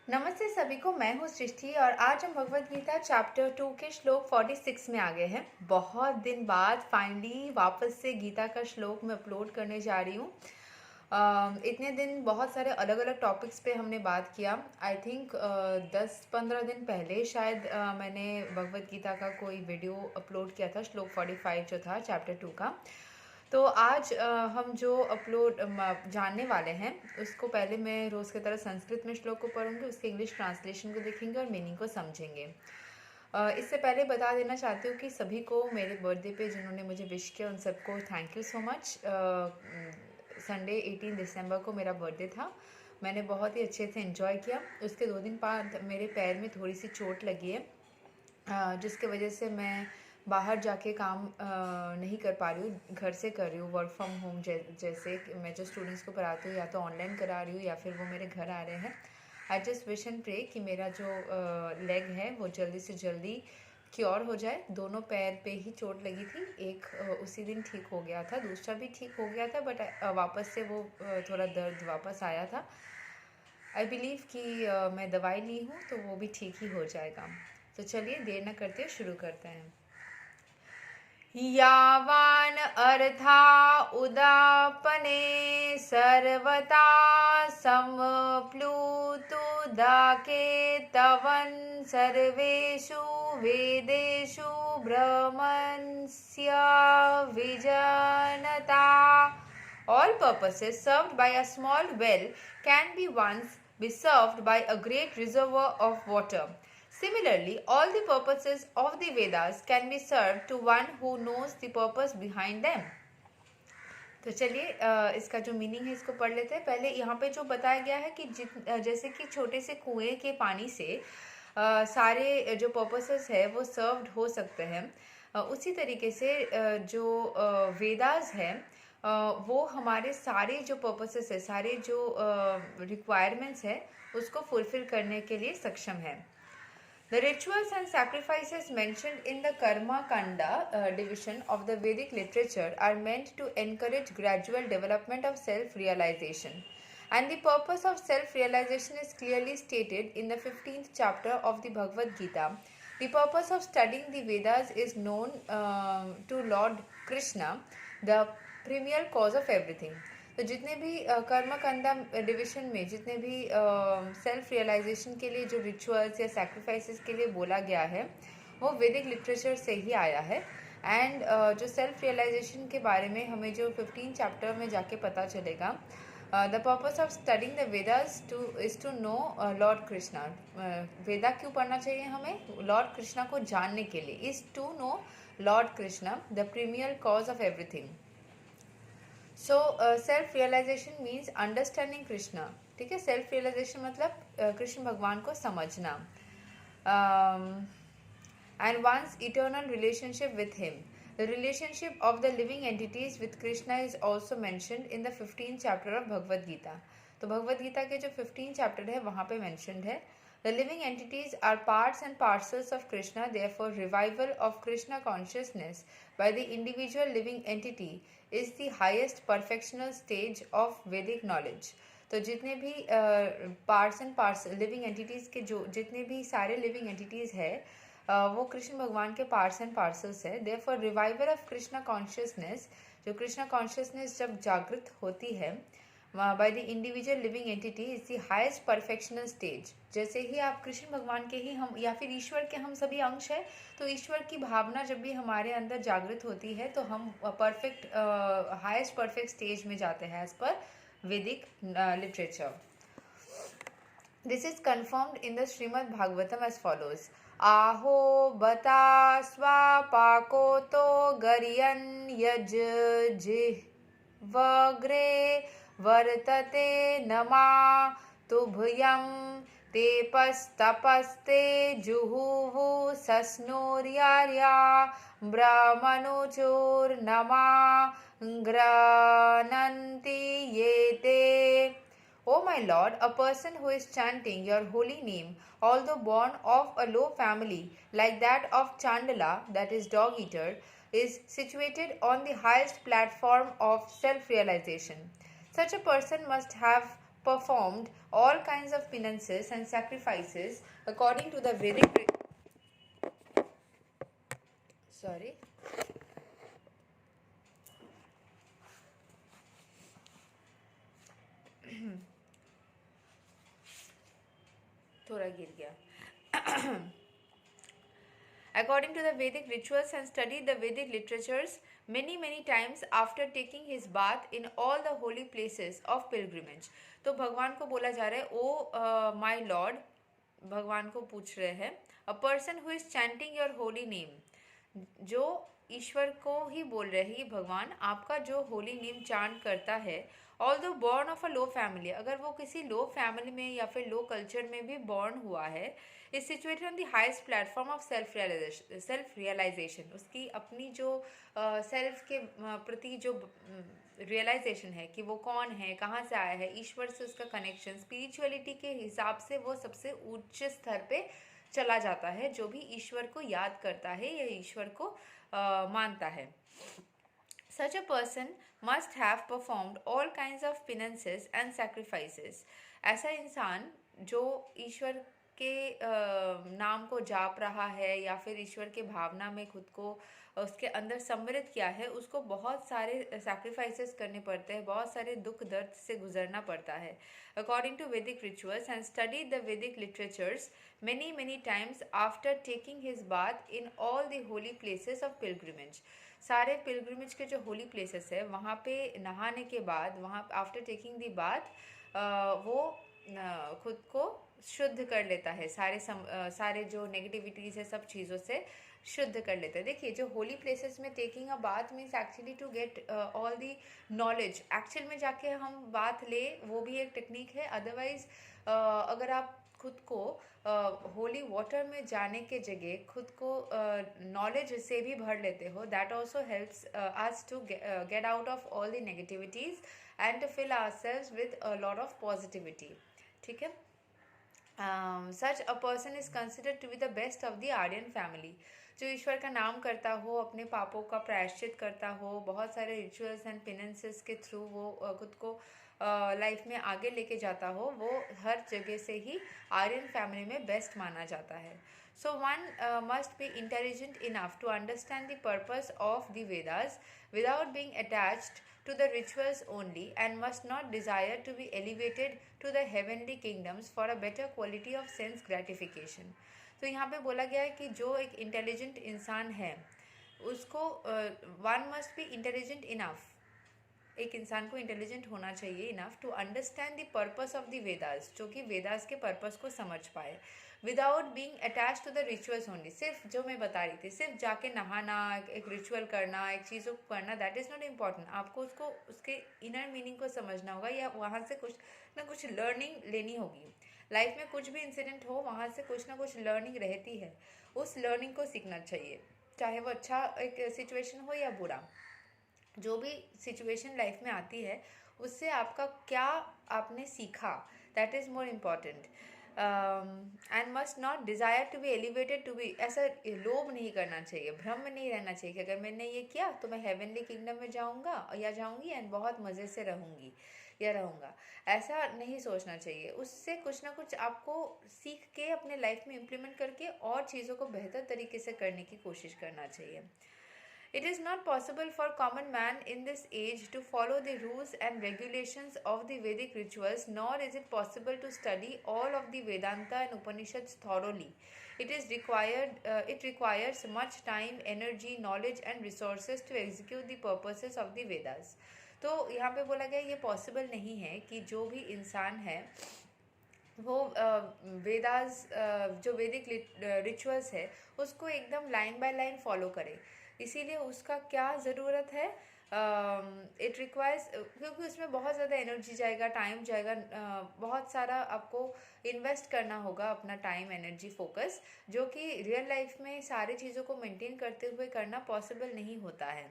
नमस्ते सभी को। मैं हूँ सृष्टि और आज हम भगवत गीता चैप्टर 2 के श्लोक 46 में आ गए हैं। बहुत दिन बाद फाइनली वापस से गीता का श्लोक मैं अपलोड करने जा रही हूँ। इतने दिन बहुत सारे अलग अलग टॉपिक्स पे हमने बात किया। आई थिंक 10-15 दिन पहले शायद मैंने भगवत गीता का कोई वीडियो अपलोड किया था, श्लोक 45 जो था चैप्टर 2 का। तो आज हम जो अपलोड जानने वाले हैं उसको पहले मैं रोज़ की तरह संस्कृत में श्लोक को पढ़ूंगी, उसके इंग्लिश ट्रांसलेशन को देखेंगे और मीनिंग को समझेंगे। इससे पहले बता देना चाहती हूँ कि सभी को मेरे बर्थडे पे जिन्होंने मुझे विश किया उन सबको thank you so much. Sunday 18 दिसंबर को मेरा बर्थडे था। मैंने बहुत ही अच्छे से एंजॉय किया। उसके 2 दिन बाद मेरे पैर में थोड़ी सी चोट लगी है, जिसके वजह से मैं बाहर जाके काम नहीं कर पा रही हूँ, घर से कर रही हूँ वर्क फ्रॉम होम। जैसे मैं जो स्टूडेंट्स को पढ़ाती हूँ या तो ऑनलाइन करा रही हूँ या फिर वो मेरे घर आ रहे हैं। I just wish and pray कि मेरा जो लेग है वो जल्दी से जल्दी क्योर हो जाए। दोनों पैर पे ही चोट लगी थी, एक उसी दिन ठीक हो गया था, दूसरा भी ठीक हो गया था, बट वापस से वो थोड़ा दर्द वापस आया था। आई बिलीव कि मैं दवाई ली हूँ तो वो भी ठीक ही हो जाएगा। तो चलिए देर न करते शुरू करते हैं। यावान अर्था उदापने सर्वता समप्लुतुदाके तवन सर्वेषु वेदेषु ब्रह्मस्य विजनता. All purposes served by a small well can be once be served by a great reservoir of water. Similarly, all the purposes of the Vedas can be served to one who knows the purpose behind them. तो चलिए इसका जो meaning है इसको पढ़ लेते हैं। पहले यहाँ पे जो बताया गया है कि जैसे कि छोटे से कुएं के पानी से सारे जो पर्पसेस है वो सर्व्ड हो सकते हैं, उसी तरीके से जो वेदास है वो हमारे सारे जो पर्पसेस है, सारे जो रिक्वायरमेंट्स है उसको फुलफिल करने के लिए सक्षम है। The rituals and sacrifices mentioned in the Karma Kanda division of the Vedic literature are meant to encourage gradual development of self-realization. And the purpose of self-realization is clearly stated in the 15th chapter of the Bhagavad Gita. The purpose of studying the Vedas is known to Lord Krishna, the premier cause of everything. तो जितने भी कर्म कंदा division में जितने भी self realisation के लिए जो रिचुअल्स या सैक्रिफाइसेस के लिए बोला गया है वो वैदिक लिटरेचर से ही आया है। एंड जो सेल्फ रियलाइजेशन के बारे में हमें जो 15 चैप्टर में जाके पता चलेगा, the purpose of studying the Vedas is to know Lord Krishna. Veda क्यों पढ़ना चाहिए हमें? लॉर्ड कृष्णा को जानने के लिए। Is to know Lord Krishna the premier cause of everything. So self realisation means understanding Krishna. ठीक है, सेल्फ रियलाइजेशन मतलब कृष्ण भगवान को समझना and once eternal relationship with him. The relationship of the living entities with Krishna is also mentioned in the 15th chapter of Bhagavad Gita. तो भगवद गीता के जो 15 chapter है वहाँ पे मैंशनड है। The living entities are parts and parcels of Krishna, therefore revival of Krishna consciousness by the individual living entity is the highest perfectional stage of Vedic knowledge. तो जितने भी parts and parcel living entities के जो जितने भी सारे living entities है वो कृष्ण भगवान के पार्ट्स एंड पार्सल्स है। Therefore revival of Krishna consciousness, जो कृष्णा कॉन्शियसनेस जब जागृत होती है by the individual living entity is the highest perfectional stage. जैसे ही आप कृष्ण भगवान के ही हम या फिर ईश्वर के हम सभी अंश है, तो ईश्वर की भावना जब भी हमारे अंदर जागृत होती है तो हम परफेक्ट हाईएस्ट परफेक्ट स्टेज में जाते हैं एज पर Vedic literature. This is confirmed in the Srimad Bhagavatam as follows. आहो बता स्वापाको तो गरियन यज जिह्वग्रे वर्तते नमा तुभ्यं तेपस्तपस्ते जुहुवु सस्नुर्यार्या ब्रह्मणुचोर्नमा ग्रनन्ति येते। O my Lord, a person who is chanting your holy name, although born of a low family like that of Chandala, that is dog eater, is situated on the highest platform of self-realization. Such a person must have performed all kinds of penances and sacrifices according to the Vedic. Sorry. थोड़ा गिर गया. According to the Vedic rituals and studied the Vedic literatures many times after taking his bath in all the holy places of pilgrimage. तो भगवान को बोला जा रहा है, ओ माई लॉर्ड, भगवान को पूछ रहे हैं, a person who is chanting your holy name, जो ईश्वर को ही बोल रहे हैं, भगवान आपका जो होली नेम चांट करता है, although born of a low family, अगर वो किसी लो फैमिली में या फिर लो कल्चर में भी बॉर्न हुआ है, is situated on the highest platform of self realisation, उसकी अपनी जो सेल्फ के प्रति जो रियलाइजेशन है कि वो कौन है, कहाँ से आया है, ईश्वर से उसका कनेक्शन, स्पिरिचुअलिटी के हिसाब से वो सबसे उच्च स्तर पे चला जाता है, जो भी ईश्वर को याद करता है या ईश्वर को मानता है. Such a person must have performed all kinds of penances and sacrifices. ऐसा इंसान जो ईश्वर के नाम को जाप रहा है या फिर ईश्वर के भावना में खुद को उसके अंदर सम्मिलित किया है, उसको बहुत सारे सैक्रिफाइसेस करने पड़ते हैं, बहुत सारे दुख दर्द से गुजरना पड़ता है. According to Vedic rituals and studied the Vedic literatures many times after taking his bath in all the holy places of pilgrimage. सारे पिलग्रिमेज के जो होली प्लेसेस है वहाँ पे नहाने के बाद, वहाँ आफ्टर टेकिंग दी बाथ वो खुद को शुद्ध कर लेता है, सारे जो नेगेटिविटीज़ है सब चीज़ों से शुद्ध कर लेता है. देखिए, जो होली प्लेसेस में taking a bath means actually to get all the knowledge, actual में जाके हम बाथ ले, वो भी एक टेक्निक है. अदरवाइज अगर आप खुद को होली वाटर में जाने के जगह खुद को नॉलेज से भी भर लेते हो, that also helps us to get out of all the negativities and to fill ourselves with a lot of positivity. ठीक है. Such a person is considered to be the best of the Aryan family. जो ईश्वर का नाम करता हो, अपने पापों का प्रायश्चित करता हो, बहुत सारे रिचुअल्स एंड पिनेंसेस के थ्रू वो खुद को लाइफ में आगे लेके जाता हो, वो हर जगह से ही आर्यन फैमिली में बेस्ट माना जाता है. So one must be intelligent enough to understand the purpose of the Vedas without being attached to the rituals only, and must not desire to be elevated to the heavenly kingdoms for a better quality of sense gratification. तो यहाँ पे बोला गया है कि जो एक intelligent इंसान है उसको one must be intelligent enough, एक इंसान को इंटेलिजेंट होना चाहिए enough to understand the purpose of the Vedas, जो कि वेदास के पर्पस को समझ पाए, without being attach to the rituals only. सिर्फ जो मैं बता रही थी, सिर्फ जाके नहाना, एक रिचुअल करना, एक चीज़ों को करना, दैट इज़ नॉट इम्पॉर्टेंट. आपको उसको उसके इनर मीनिंग को समझना होगा या वहाँ से कुछ ना कुछ लर्निंग लेनी होगी. लाइफ में कुछ भी इंसिडेंट हो, वहाँ से कुछ ना कुछ लर्निंग रहती है, उस लर्निंग को सीखना चाहिए, चाहे वो अच्छा एक सिचुएशन हो या बुरा. जो भी सिचुएशन लाइफ में आती है उससे आपका क्या आपने सीखा, that is more important. And must not desire to be elevated to be, ऐसा लोभ नहीं करना चाहिए, भ्रम में नहीं रहना चाहिए कि अगर मैंने ये किया तो मैं हेवनली किंगडम में जाऊंगा या जाऊंगी एंड बहुत मज़े से रहूंगी या रहूँगा, ऐसा नहीं सोचना चाहिए. उससे कुछ ना कुछ आपको सीख के अपने लाइफ में इम्प्लीमेंट करके और चीज़ों को बेहतर तरीके से करने की कोशिश करना चाहिए. It is not possible for common man in this age to follow the rules and regulations of the Vedic rituals, nor is it possible to study all of the Vedanta and Upanishads thoroughly. It requires much time, energy, knowledge and resources to execute the purposes of the Vedas. तो यहाँ पे बोला गया ये possible नहीं है कि जो भी इंसान है वो वेदास जो वैदिक रिचुअल्स है उसको एकदम लाइन बाय लाइन फॉलो करे. इसीलिए उसका क्या ज़रूरत है, इट रिक्वायर्स, क्योंकि उसमें बहुत ज़्यादा एनर्जी जाएगा, टाइम जाएगा, बहुत सारा आपको इन्वेस्ट करना होगा अपना टाइम, एनर्जी, फोकस, जो कि रियल लाइफ में सारी चीज़ों को मेंटेन करते हुए करना पॉसिबल नहीं होता है.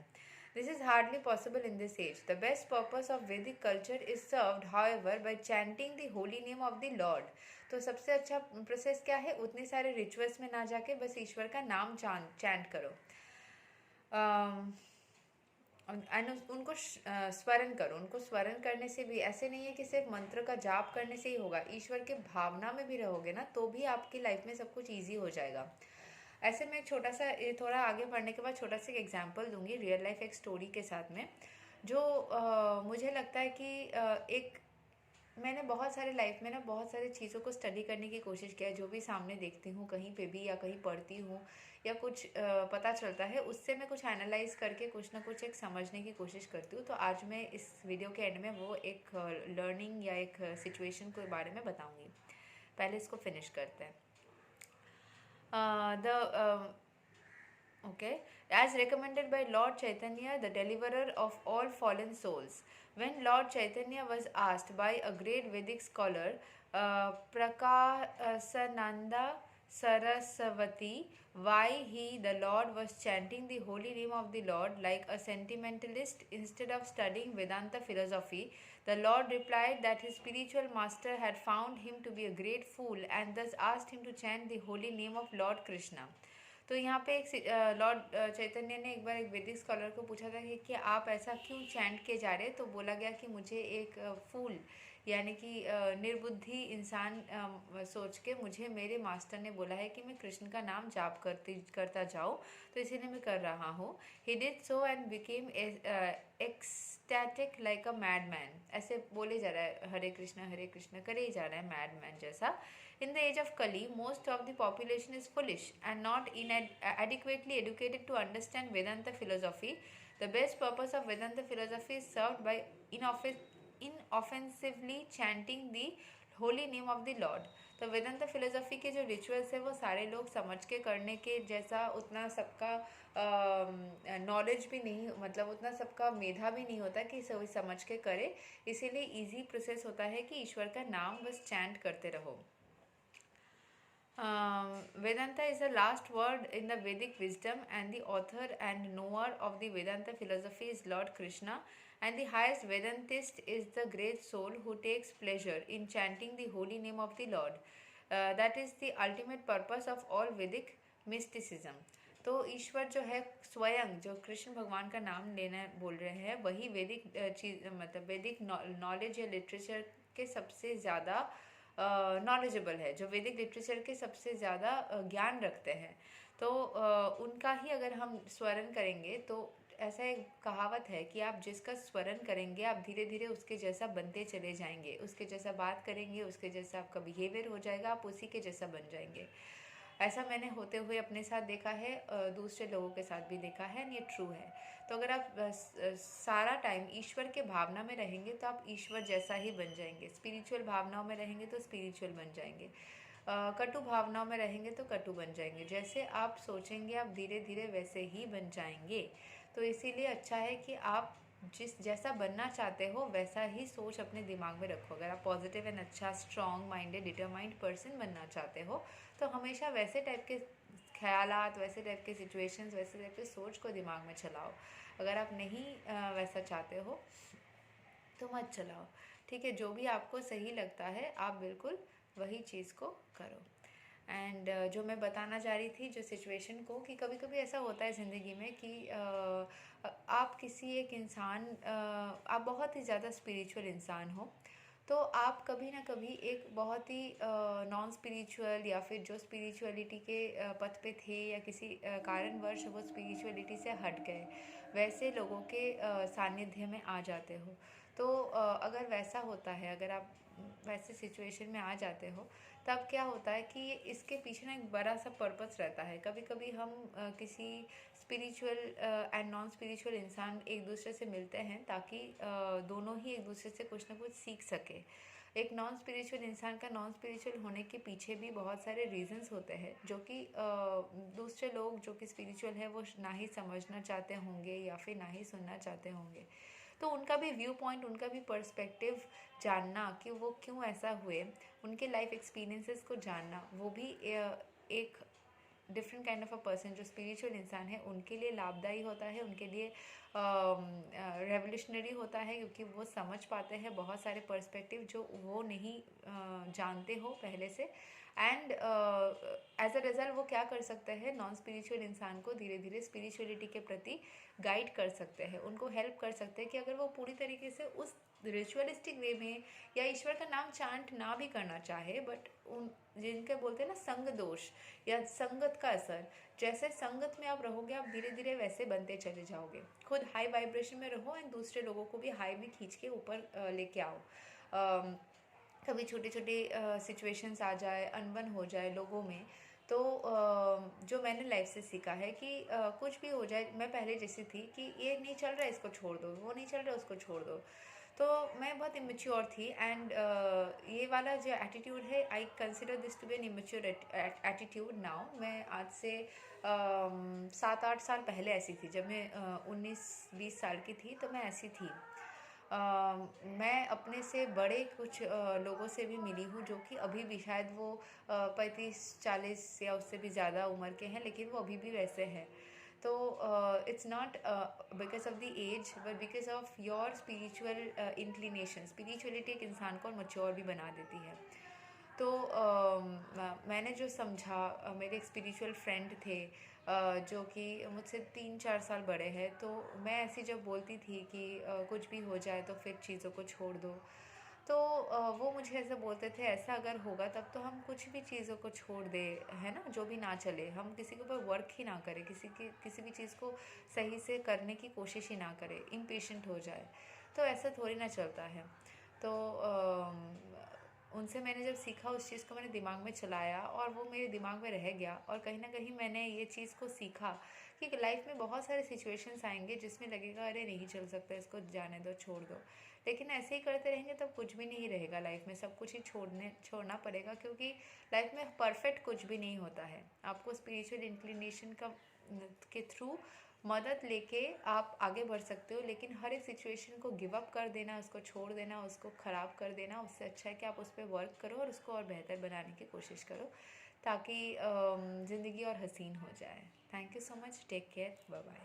This is hardly possible in this age. The best purpose of Vedic culture is served, however, by chanting the holy name of the Lord. तो सबसे अच्छा प्रोसेस क्या है, उतने सारे रिचुअल्स में ना जाके बस ईश्वर का नाम चैंट करो. उनको स्वरण करो। उनको स्वरण करने से भी ऐसे नहीं है कि सिर्फ मंत्र का जाप करने से ही होगा, ईश्वर के भावना में भी रहोगे ना तो भी आपकी लाइफ में सब कुछ ईजी हो जाएगा। ऐसे में एक छोटा सा, ये थोड़ा आगे बढ़ने के बाद छोटा सा एक एग्जाम्पल दूंगी रियल लाइफ एक स्टोरी के साथ में, जो मुझे लगता है कि एक मैंने बहुत सारे लाइफ में ना बहुत सारी चीज़ों को स्टडी करने की कोशिश किया है। जो भी सामने देखती हूँ कहीं पे भी या कहीं पढ़ती हूँ या कुछ पता चलता है, उससे मैं कुछ एनालाइज करके कुछ ना कुछ एक समझने की कोशिश करती हूँ। तो आज मैं इस वीडियो के एंड में वो एक लर्निंग या एक सिचुएशन के बारे में बताऊँगी। पहले इसको फिनिश करते हैं। The Okay, as recommended by Lord Chaitanya, the deliverer of all fallen souls. When Lord Chaitanya was asked by a great Vedic scholar, Prakasananda Saraswati, why he, the Lord, was chanting the holy name of the Lord like a sentimentalist instead of studying Vedanta philosophy, the Lord replied that his spiritual master had found him to be a great fool and thus asked him to chant the holy name of Lord Krishna. तो यहाँ पे एक Lord चैतन्य ने एक बार एक वैदिक scholar को पूछा था कि आप ऐसा क्यों चैंट किए जा रहे, तो बोला गया कि मुझे एक फूल यानी कि निर्बुद्धि इंसान सोच के मुझे मेरे मास्टर ने बोला है कि मैं कृष्ण का नाम जाप करता जाऊँ, तो इसीलिए मैं कर रहा हूँ। He did so and became ecstatic like a mad man. ऐसे बोले जा रहा है हरे कृष्ण करे ही जा रहा है मैड मैन जैसा। In the age of Kali, most of the population is foolish and not adequately educated to understand Vedanta philosophy. The best purpose of Vedanta philosophy is served by inoffensively chanting the holy name of the Lord. तो वेदांत philosophy के जो rituals है वो सारे लोग समझ के करने के जैसा उतना सबका नॉलेज भी नहीं, मतलब उतना सबका मेधा भी नहीं होता कि सभी समझ के करे। इसीलिए इजी प्रोसेस होता है कि ईश्वर का नाम बस चैंट करते रहो। Vedanta is the last word in the Vedic wisdom, and the author and knower of the Vedanta philosophy is Lord Krishna, and the highest Vedantist is the great soul who takes pleasure in chanting the holy name of the Lord. That is the ultimate purpose of all Vedic mysticism. तो ईश्वर जो है स्वयं जो कृष्ण भगवान का नाम लेना बोल रहे हैं वही वैदिक चीज, मतलब वैदिक नॉलेज या लिटरेचर के सबसे ज़्यादा नॉलेजेबल है, जो वैदिक लिटरेचर के सबसे ज़्यादा ज्ञान रखते हैं। तो उनका ही अगर हम स्वरण करेंगे तो ऐसा एक कहावत है कि आप जिसका स्वरण करेंगे आप धीरे धीरे उसके जैसा बनते चले जाएंगे, उसके जैसा बात करेंगे, उसके जैसा आपका बिहेवियर हो जाएगा, आप उसी के जैसा बन जाएंगे। ऐसा मैंने होते हुए अपने साथ देखा है, दूसरे लोगों के साथ भी देखा है, ये ट्रू है। तो अगर आप सारा टाइम ईश्वर के भावना में रहेंगे तो आप ईश्वर जैसा ही बन जाएंगे, स्पिरिचुअल भावनाओं में रहेंगे तो स्पिरिचुअल बन जाएंगे, कटु भावनाओं में रहेंगे तो कटु बन जाएंगे। जैसे आप सोचेंगे आप धीरे धीरे वैसे ही बन जाएंगे। तो इसीलिए अच्छा है कि आप जिस जैसा बनना चाहते हो वैसा ही सोच अपने दिमाग में रखो। अगर आप पॉजिटिव एंड अच्छा स्ट्रॉन्ग माइंडेड डिटरमाइंड पर्सन बनना चाहते हो तो हमेशा वैसे टाइप के ख्यालात, वैसे टाइप के सिचुएशंस, वैसे टाइप के सोच को दिमाग में चलाओ। अगर आप नहीं वैसा चाहते हो तो मत चलाओ, ठीक है। जो भी आपको सही लगता है आप बिल्कुल वही चीज़ को करो। एंड जो मैं बताना चाह रही थी जो सिचुएशन को, कि कभी कभी ऐसा होता है ज़िंदगी में कि आप किसी एक इंसान आप बहुत ही ज़्यादा स्पिरिचुअल इंसान हो, तो आप कभी ना कभी एक बहुत ही नॉन स्पिरिचुअल या फिर जो स्पिरिचुअलिटी के पथ पे थे या किसी कारणवश वो स्पिरिचुअलिटी से हट गए, वैसे लोगों के सानिध्य में आ जाते हो। तो अगर वैसा होता है, अगर आप वैसे सिचुएशन में आ जाते हो, तब क्या होता है कि इसके पीछे ना एक बड़ा सा पर्पस रहता है। कभी कभी हम किसी स्पिरिचुअल एंड नॉन स्पिरिचुअल इंसान एक दूसरे से मिलते हैं ताकि दोनों ही एक दूसरे से कुछ ना कुछ सीख सके। एक नॉन स्पिरिचुअल इंसान का नॉन स्पिरिचुअल होने के पीछे भी बहुत सारे रीजंस होते हैं जो कि दूसरे लोग जो कि स्पिरिचुअल है वो ना ही समझना चाहते होंगे या फिर ना ही सुनना चाहते होंगे। तो उनका भी व्यू पॉइंट, उनका भी पर्सपेक्टिव जानना कि वो क्यों ऐसा हुए, उनके लाइफ एक्सपीरियंसेस को जानना, वो भी एक different kind of a person, जो स्पिरिचुअल इंसान है, उनके लिए लाभदायी होता है, उनके लिए रेवोल्यूशनरी होता है, क्योंकि वो समझ पाते हैं बहुत सारे पर्सपेक्टिव जो वो नहीं जानते हो पहले से। एंड एज अ रिजल्ट वो क्या कर सकते हैं, नॉन स्पिरिचुअल इंसान को धीरे धीरे स्पिरिचुअलिटी के प्रति गाइड कर सकते हैं, उनको हेल्प कर सकते हैं कि अगर वो पूरी तरीके से उस रिचुअलिस्टिक वे में या ईश्वर का नाम चांट ना भी करना चाहे, बट उन जिनके बोलते हैं ना संग दोष या संगत का असर, जैसे संगत में आप रहोगे आप धीरे धीरे वैसे बनते चले जाओगे। खुद हाई वाइब्रेशन में रहो एंड दूसरे लोगों को भी हाई में खींच के ऊपर लेके आओ। कभी छोटे छोटे सिचुएशंस आ जाए, अनबन हो जाए लोगों में, तो जो मैंने लाइफ से सीखा है कि कुछ भी हो जाए, मैं पहले जैसी थी कि ये नहीं चल रहा है इसको छोड़ दो, वो नहीं चल रहा है उसको छोड़ दो। तो मैं बहुत इमेच्योर थी एंड ये वाला जो एटीट्यूड है, I consider this to be an immature attitude now. मैं आज से 7-8 साल पहले ऐसी थी, जब मैं 19-20 साल की थी तो मैं ऐसी थी। मैं अपने से बड़े कुछ लोगों से भी मिली हूँ जो कि अभी भी शायद वो 35-40 या उससे भी ज़्यादा उम्र के हैं, लेकिन वो अभी भी वैसे हैं। तो it's not because of the age but because of your spiritual inclination. Spirituality एक इंसान को मच्योर भी बना देती है। तो मैंने जो समझा, मेरे एक स्पिरिचुअल फ्रेंड थे जो कि मुझसे 3-4 साल बड़े हैं, तो मैं ऐसी जब बोलती थी कि कुछ भी हो जाए तो फिर चीज़ों को छोड़ दो, तो वो मुझे ऐसे बोलते थे, ऐसा अगर होगा तब तो हम कुछ भी चीज़ों को छोड़ दे, है ना, जो भी ना चले, हम किसी के ऊपर वर्क ही ना करें, किसी भी चीज़ को सही से करने की कोशिश ही ना करें, इम्पेशेंट हो जाए। तो ऐसा थोड़ी ना चलता है। तो उनसे मैंने जब सीखा, उस चीज़ को मैंने दिमाग में चलाया और वो मेरे दिमाग में रह गया, और कहीं ना कहीं मैंने ये चीज़ को सीखा कि लाइफ में बहुत सारे सिचुएशंस आएंगे जिसमें लगेगा अरे नहीं चल सकता, इसको जाने दो, छोड़ दो। लेकिन ऐसे ही करते रहेंगे तब कुछ भी नहीं रहेगा लाइफ में, सब कुछ ही छोड़ना पड़ेगा, क्योंकि लाइफ में परफेक्ट कुछ भी नहीं होता है। आपको स्पिरिचुअल इंक्लिनेशन के थ्रू मदद लेके आप आगे बढ़ सकते हो, लेकिन हर एक सिचुएशन को गिव अप कर देना, उसको छोड़ देना, उसको ख़राब कर देना, उससे अच्छा है कि आप उस पर वर्क करो और उसको और बेहतर बनाने की कोशिश करो, ताकि ज़िंदगी और हसीन हो जाए। Thank you so much, take care, bye bye.